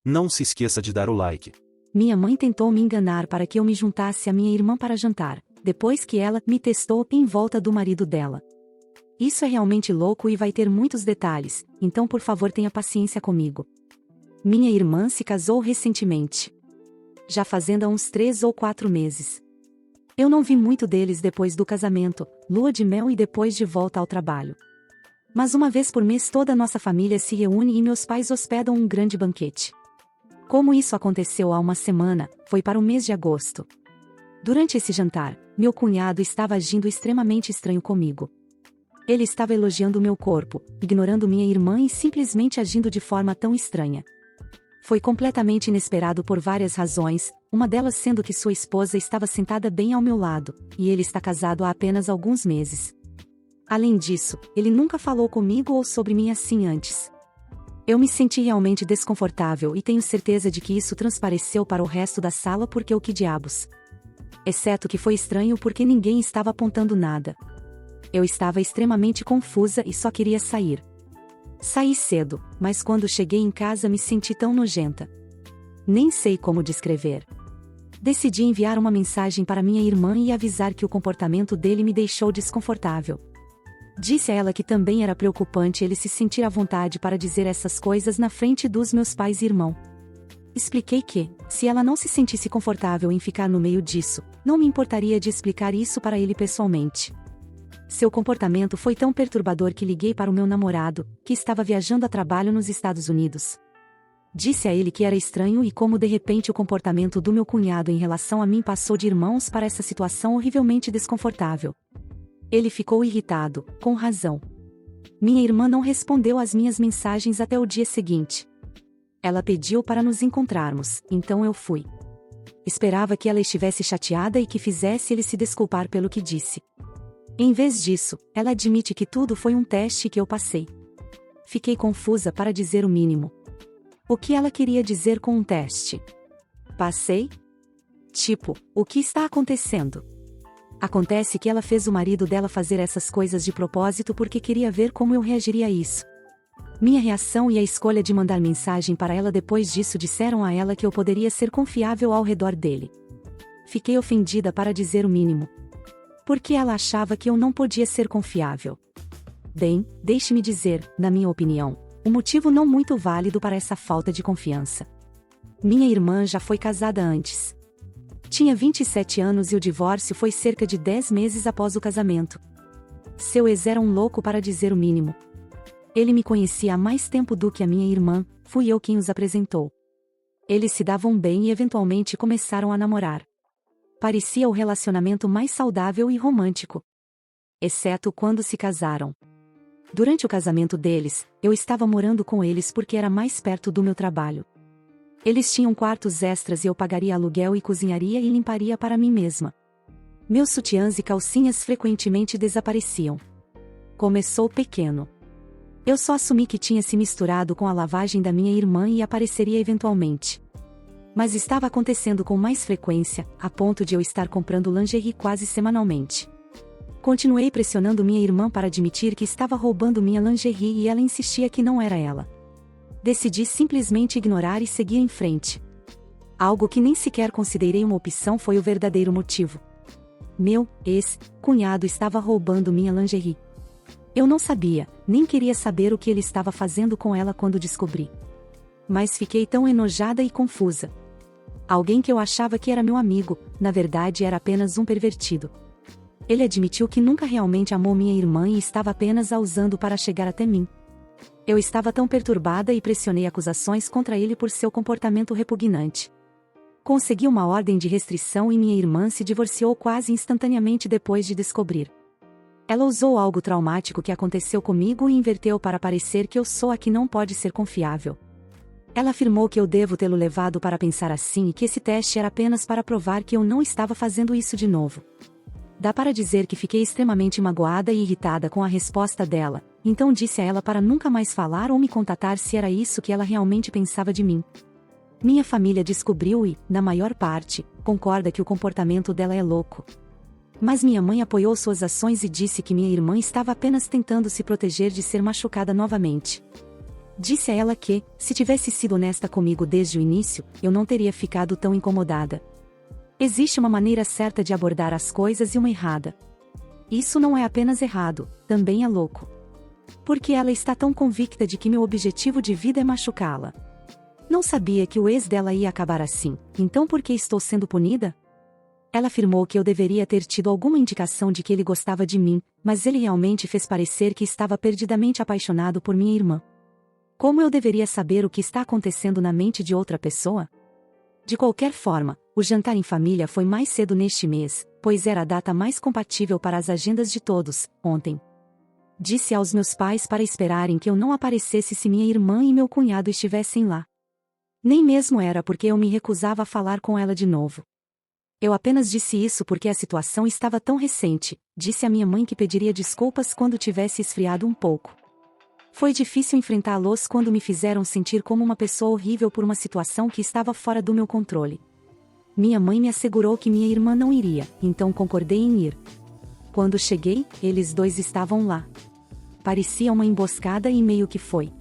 Não se esqueça de dar o like. Minha mãe tentou me enganar para que eu me juntasse à minha irmã para jantar, depois que ela me testou em volta do marido dela. Isso é realmente louco e vai ter muitos detalhes, então por favor tenha paciência comigo. Minha irmã se casou recentemente. Já fazendo há uns 3 ou 4 meses. Eu não vi muito deles depois do casamento, lua de mel e depois de volta ao trabalho. Mas uma vez por mês toda a nossa família se reúne e meus pais hospedam um grande banquete. Como isso aconteceu há uma semana, foi para o mês de agosto. Durante esse jantar, meu cunhado estava agindo extremamente estranho comigo. Ele estava elogiando meu corpo, ignorando minha irmã e simplesmente agindo de forma tão estranha. Foi completamente inesperado por várias razões, uma delas sendo que sua esposa estava sentada bem ao meu lado, e ele está casado há apenas alguns meses. Além disso, ele nunca falou comigo ou sobre mim assim antes. Eu me senti realmente desconfortável e tenho certeza de que isso transpareceu para o resto da sala porque o que diabos. Exceto que foi estranho porque ninguém estava apontando nada. Eu estava extremamente confusa e só queria sair. Saí cedo, mas quando cheguei em casa me senti tão nojenta. Nem sei como descrever. Decidi enviar uma mensagem para minha irmã e avisar que o comportamento dele me deixou desconfortável. Disse a ela que também era preocupante ele se sentir à vontade para dizer essas coisas na frente dos meus pais e irmão. Expliquei que, se ela não se sentisse confortável em ficar no meio disso, não me importaria de explicar isso para ele pessoalmente. Seu comportamento foi tão perturbador que liguei para o meu namorado, que estava viajando a trabalho nos Estados Unidos. Disse a ele que era estranho e como de repente o comportamento do meu cunhado em relação a mim passou de irmãos para essa situação horrivelmente desconfortável. Ele ficou irritado, com razão. Minha irmã não respondeu às minhas mensagens até o dia seguinte. Ela pediu para nos encontrarmos, então eu fui. Esperava que ela estivesse chateada e que fizesse ele se desculpar pelo que disse. Em vez disso, ela admite que tudo foi um teste que eu passei. Fiquei confusa para dizer o mínimo. O que ela queria dizer com um teste? Passei? Tipo, o que está acontecendo? Acontece que ela fez o marido dela fazer essas coisas de propósito porque queria ver como eu reagiria a isso. Minha reação e a escolha de mandar mensagem para ela depois disso disseram a ela que eu poderia ser confiável ao redor dele. Fiquei ofendida para dizer o mínimo. Porque ela achava que eu não podia ser confiável. Bem, deixe-me dizer, na minha opinião, um motivo não muito válido para essa falta de confiança. Minha irmã já foi casada antes. Tinha 27 anos e o divórcio foi cerca de 10 meses após o casamento. Seu ex era um louco para dizer o mínimo. Ele me conhecia há mais tempo do que a minha irmã, fui eu quem os apresentou. Eles se davam bem e eventualmente começaram a namorar. Parecia o relacionamento mais saudável e romântico. Exceto quando se casaram. Durante o casamento deles, eu estava morando com eles porque era mais perto do meu trabalho. Eles tinham quartos extras e eu pagaria aluguel e cozinharia e limparia para mim mesma. Meus sutiãs e calcinhas frequentemente desapareciam. Começou pequeno. Eu só assumi que tinha se misturado com a lavagem da minha irmã e apareceria eventualmente. Mas estava acontecendo com mais frequência, a ponto de eu estar comprando lingerie quase semanalmente. Continuei pressionando minha irmã para admitir que estava roubando minha lingerie e ela insistia que não era ela. Decidi simplesmente ignorar e seguir em frente. Algo que nem sequer considerei uma opção foi o verdadeiro motivo. Meu ex-cunhado estava roubando minha lingerie. Eu não sabia, nem queria saber o que ele estava fazendo com ela quando descobri. Mas fiquei tão enojada e confusa. Alguém que eu achava que era meu amigo, na verdade era apenas um pervertido. Ele admitiu que nunca realmente amou minha irmã e estava apenas a usando para chegar até mim. Eu estava tão perturbada e pressionei acusações contra ele por seu comportamento repugnante. Consegui uma ordem de restrição e minha irmã se divorciou quase instantaneamente depois de descobrir. Ela usou algo traumático que aconteceu comigo e inverteu para parecer que eu sou a que não pode ser confiável. Ela afirmou que eu devo tê-lo levado para pensar assim e que esse teste era apenas para provar que eu não estava fazendo isso de novo. Dá para dizer que fiquei extremamente magoada e irritada com a resposta dela, então disse a ela para nunca mais falar ou me contatar se era isso que ela realmente pensava de mim. Minha família descobriu e, na maior parte, concorda que o comportamento dela é louco. Mas minha mãe apoiou suas ações e disse que minha irmã estava apenas tentando se proteger de ser machucada novamente. Disse a ela que, se tivesse sido honesta comigo desde o início, eu não teria ficado tão incomodada. Existe uma maneira certa de abordar as coisas e uma errada. Isso não é apenas errado, também é louco. Porque ela está tão convicta de que meu objetivo de vida é machucá-la. Não sabia que o ex dela ia acabar assim, então por que estou sendo punida? Ela afirmou que eu deveria ter tido alguma indicação de que ele gostava de mim, mas ele realmente fez parecer que estava perdidamente apaixonado por minha irmã. Como eu deveria saber o que está acontecendo na mente de outra pessoa? De qualquer forma, o jantar em família foi mais cedo neste mês, pois era a data mais compatível para as agendas de todos, ontem. Disse aos meus pais para esperarem que eu não aparecesse se minha irmã e meu cunhado estivessem lá. Nem mesmo era porque eu me recusava a falar com ela de novo. Eu apenas disse isso porque a situação estava tão recente, disse a minha mãe que pediria desculpas quando tivesse esfriado um pouco. Foi difícil enfrentá-los quando me fizeram sentir como uma pessoa horrível por uma situação que estava fora do meu controle. Minha mãe me assegurou que minha irmã não iria, então concordei em ir. Quando cheguei, eles dois estavam lá. Parecia uma emboscada e meio que foi.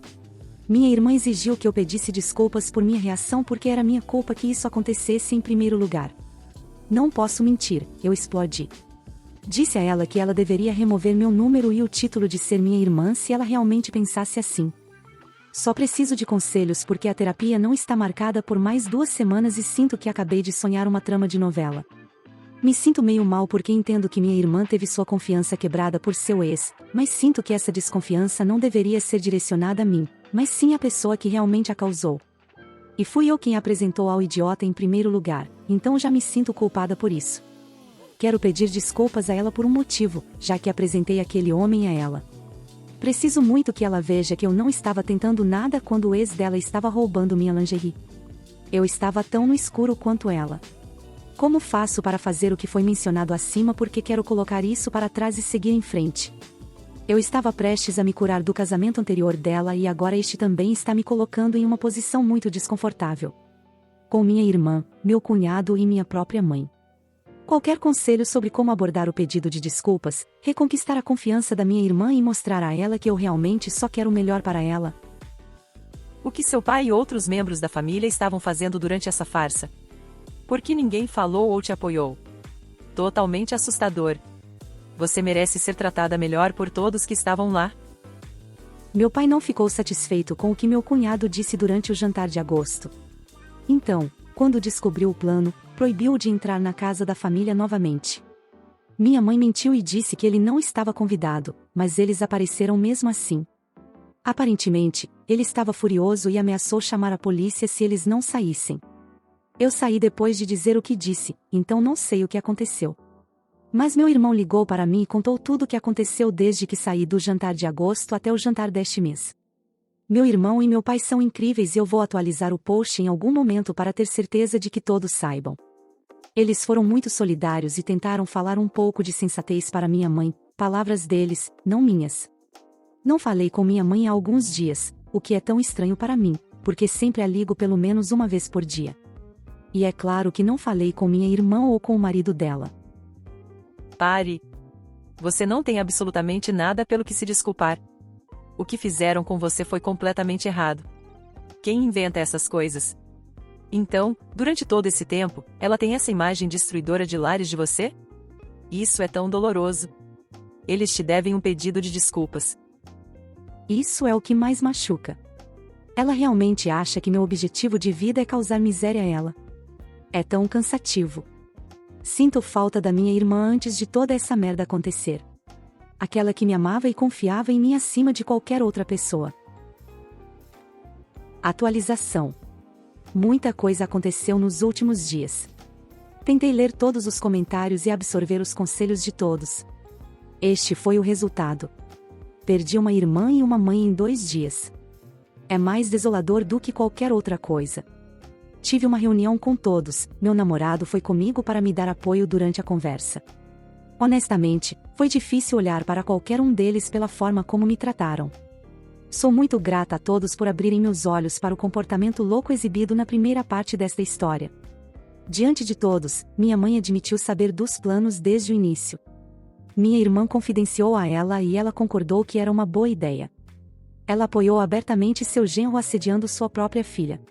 Minha irmã exigiu que eu pedisse desculpas por minha reação porque era minha culpa que isso acontecesse em primeiro lugar. Não posso mentir, eu explodi. Disse a ela que ela deveria remover meu número e o título de ser minha irmã se ela realmente pensasse assim. Só preciso de conselhos porque a terapia não está marcada por mais 2 semanas e sinto que acabei de sonhar uma trama de novela. Me sinto meio mal porque entendo que minha irmã teve sua confiança quebrada por seu ex, mas sinto que essa desconfiança não deveria ser direcionada a mim, mas sim à pessoa que realmente a causou. E fui eu quem a apresentou ao idiota em primeiro lugar, então já me sinto culpada por isso. Quero pedir desculpas a ela por um motivo, já que apresentei aquele homem a ela. Preciso muito que ela veja que eu não estava tentando nada quando o ex dela estava roubando minha lingerie. Eu estava tão no escuro quanto ela. Como faço para fazer o que foi mencionado acima porque quero colocar isso para trás e seguir em frente? Eu estava prestes a me curar do casamento anterior dela e agora este também está me colocando em uma posição muito desconfortável. Com minha irmã, meu cunhado e minha própria mãe. Qualquer conselho sobre como abordar o pedido de desculpas, reconquistar a confiança da minha irmã e mostrar a ela que eu realmente só quero o melhor para ela? O que seu pai e outros membros da família estavam fazendo durante essa farsa? Por que ninguém falou ou te apoiou? Totalmente assustador. Você merece ser tratada melhor por todos que estavam lá. Meu pai não ficou satisfeito com o que meu cunhado disse durante o jantar de agosto. Então, quando descobriu o plano, proibiu-o de entrar na casa da família novamente. Minha mãe mentiu e disse que ele não estava convidado, mas eles apareceram mesmo assim. Aparentemente, ele estava furioso e ameaçou chamar a polícia se eles não saíssem. Eu saí depois de dizer o que disse, então não sei o que aconteceu. Mas meu irmão ligou para mim e contou tudo o que aconteceu desde que saí do jantar de agosto até o jantar deste mês. Meu irmão e meu pai são incríveis e eu vou atualizar o post em algum momento para ter certeza de que todos saibam. Eles foram muito solidários e tentaram falar um pouco de sensatez para minha mãe, palavras deles, não minhas. Não falei com minha mãe há alguns dias, o que é tão estranho para mim, porque sempre a ligo pelo menos uma vez por dia. E é claro que não falei com minha irmã ou com o marido dela. Pare. Você não tem absolutamente nada pelo que se desculpar. O que fizeram com você foi completamente errado. Quem inventa essas coisas? Então, durante todo esse tempo, ela tem essa imagem destruidora de lares de você? Isso é tão doloroso. Eles te devem um pedido de desculpas. Isso é o que mais machuca. Ela realmente acha que meu objetivo de vida é causar miséria a ela. É tão cansativo. Sinto falta da minha irmã antes de toda essa merda acontecer. Aquela que me amava e confiava em mim acima de qualquer outra pessoa. Atualização. Muita coisa aconteceu nos últimos dias. Tentei ler todos os comentários e absorver os conselhos de todos. Este foi o resultado. Perdi uma irmã e uma mãe em 2 dias. É mais desolador do que qualquer outra coisa. Tive uma reunião com todos, meu namorado foi comigo para me dar apoio durante a conversa. Honestamente, foi difícil olhar para qualquer um deles pela forma como me trataram. Sou muito grata a todos por abrirem meus olhos para o comportamento louco exibido na primeira parte desta história. Diante de todos, minha mãe admitiu saber dos planos desde o início. Minha irmã confidenciou a ela e ela concordou que era uma boa ideia. Ela apoiou abertamente seu genro assediando sua própria filha.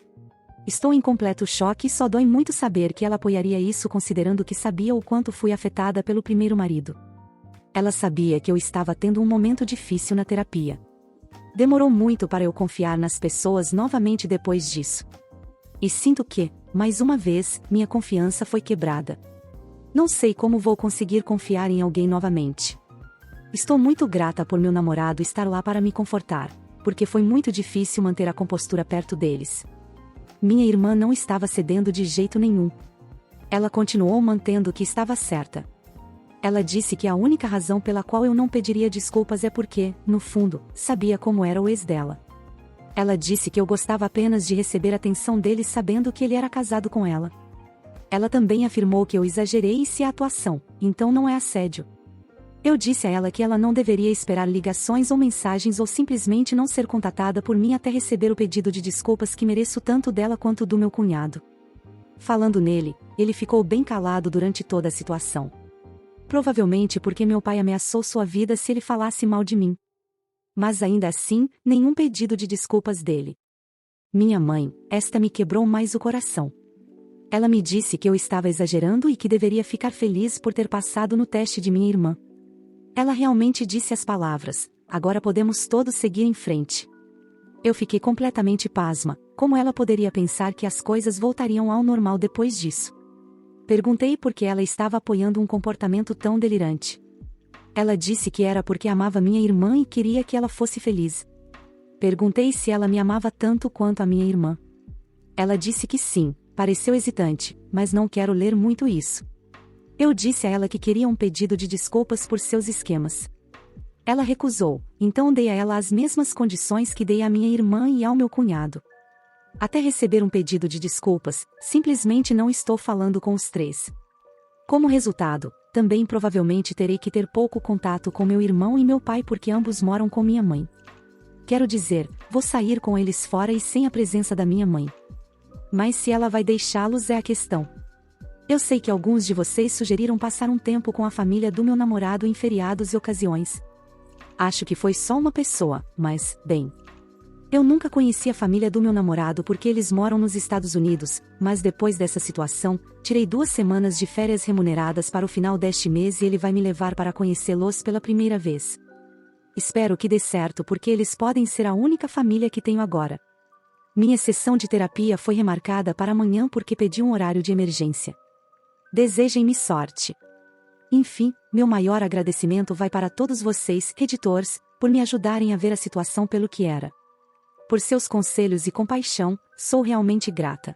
Estou em completo choque e só dói muito saber que ela apoiaria isso considerando que sabia o quanto fui afetada pelo primeiro marido. Ela sabia que eu estava tendo um momento difícil na terapia. Demorou muito para eu confiar nas pessoas novamente depois disso. E sinto que, mais uma vez, minha confiança foi quebrada. Não sei como vou conseguir confiar em alguém novamente. Estou muito grata por meu namorado estar lá para me confortar, porque foi muito difícil manter a compostura perto deles. Minha irmã não estava cedendo de jeito nenhum. Ela continuou mantendo que estava certa. Ela disse que a única razão pela qual eu não pediria desculpas é porque, no fundo, sabia como era o ex dela. Ela disse que eu gostava apenas de receber atenção dele sabendo que ele era casado com ela. Ela também afirmou que eu exagerei em sua atuação, então não é assédio. Eu disse a ela que ela não deveria esperar ligações ou mensagens ou simplesmente não ser contatada por mim até receber o pedido de desculpas que mereço tanto dela quanto do meu cunhado. Falando nele, ele ficou bem calado durante toda a situação. Provavelmente porque meu pai ameaçou sua vida se ele falasse mal de mim. Mas ainda assim, nenhum pedido de desculpas dele. Minha mãe, esta me quebrou mais o coração. Ela me disse que eu estava exagerando e que deveria ficar feliz por ter passado no teste de minha irmã. Ela realmente disse as palavras: agora podemos todos seguir em frente. Eu fiquei completamente pasma, como ela poderia pensar que as coisas voltariam ao normal depois disso? Perguntei por que ela estava apoiando um comportamento tão delirante. Ela disse que era porque amava minha irmã e queria que ela fosse feliz. Perguntei se ela me amava tanto quanto a minha irmã. Ela disse que sim, pareceu hesitante, mas não quero ler muito isso. Eu disse a ela que queria um pedido de desculpas por seus esquemas. Ela recusou, então dei a ela as mesmas condições que dei à minha irmã e ao meu cunhado. Até receber um pedido de desculpas, simplesmente não estou falando com os três. Como resultado, também provavelmente terei que ter pouco contato com meu irmão e meu pai porque ambos moram com minha mãe. Quero dizer, vou sair com eles fora e sem a presença da minha mãe. Mas se ela vai deixá-los é a questão. Eu sei que alguns de vocês sugeriram passar um tempo com a família do meu namorado em feriados e ocasiões. Acho que foi só uma pessoa, mas, bem. Eu nunca conheci a família do meu namorado porque eles moram nos Estados Unidos, mas depois dessa situação, tirei 2 semanas de férias remuneradas para o final deste mês e ele vai me levar para conhecê-los pela primeira vez. Espero que dê certo porque eles podem ser a única família que tenho agora. Minha sessão de terapia foi remarcada para amanhã porque pedi um horário de emergência. Desejem-me sorte. Enfim, meu maior agradecimento vai para todos vocês, editores, por me ajudarem a ver a situação pelo que era. Por seus conselhos e compaixão, sou realmente grata.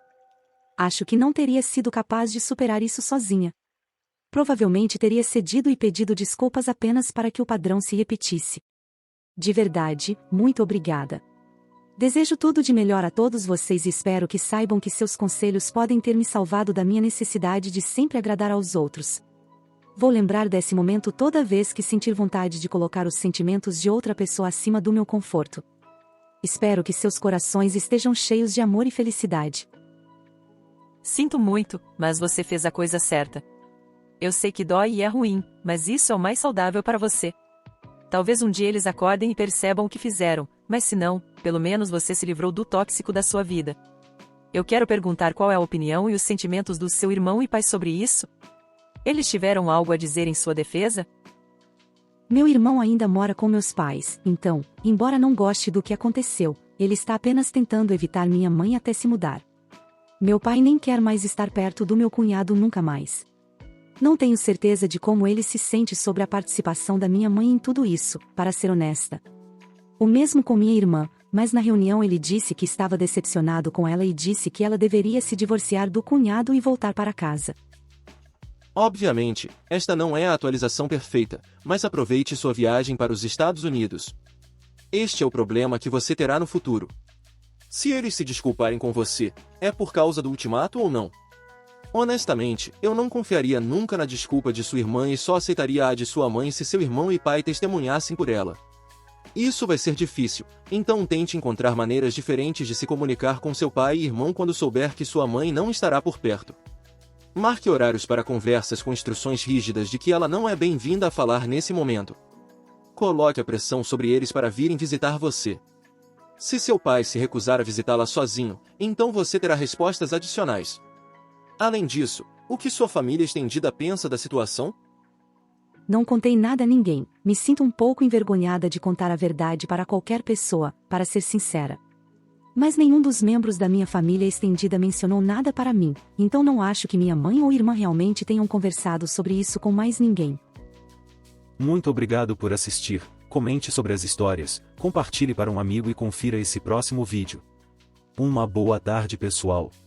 Acho que não teria sido capaz de superar isso sozinha. Provavelmente teria cedido e pedido desculpas apenas para que o padrão se repetisse. De verdade, muito obrigada. Desejo tudo de melhor a todos vocês e espero que saibam que seus conselhos podem ter me salvado da minha necessidade de sempre agradar aos outros. Vou lembrar desse momento toda vez que sentir vontade de colocar os sentimentos de outra pessoa acima do meu conforto. Espero que seus corações estejam cheios de amor e felicidade. Sinto muito, mas você fez a coisa certa. Eu sei que dói e é ruim, mas isso é o mais saudável para você. Talvez um dia eles acordem e percebam o que fizeram, mas se não, pelo menos você se livrou do tóxico da sua vida. Eu quero perguntar qual é a opinião e os sentimentos do seu irmão e pai sobre isso? Eles tiveram algo a dizer em sua defesa? Meu irmão ainda mora com meus pais, então, embora não goste do que aconteceu, ele está apenas tentando evitar minha mãe até se mudar. Meu pai nem quer mais estar perto do meu cunhado nunca mais. Não tenho certeza de como ele se sente sobre a participação da minha mãe em tudo isso, para ser honesta. O mesmo com minha irmã, mas na reunião ele disse que estava decepcionado com ela e disse que ela deveria se divorciar do cunhado e voltar para casa. Obviamente, esta não é a atualização perfeita, mas aproveite sua viagem para os Estados Unidos. Este é o problema que você terá no futuro. Se eles se desculparem com você, é por causa do ultimato ou não? Honestamente, eu não confiaria nunca na desculpa de sua irmã e só aceitaria a de sua mãe se seu irmão e pai testemunhassem por ela. Isso vai ser difícil, então tente encontrar maneiras diferentes de se comunicar com seu pai e irmão quando souber que sua mãe não estará por perto. Marque horários para conversas com instruções rígidas de que ela não é bem-vinda a falar nesse momento. Coloque a pressão sobre eles para virem visitar você. Se seu pai se recusar a visitá-la sozinho, então você terá respostas adicionais. Além disso, o que sua família estendida pensa da situação? Não contei nada a ninguém, me sinto um pouco envergonhada de contar a verdade para qualquer pessoa, para ser sincera. Mas nenhum dos membros da minha família estendida mencionou nada para mim, então não acho que minha mãe ou irmã realmente tenham conversado sobre isso com mais ninguém. Muito obrigado por assistir, comente sobre as histórias, compartilhe para um amigo e confira esse próximo vídeo. Uma boa tarde pessoal.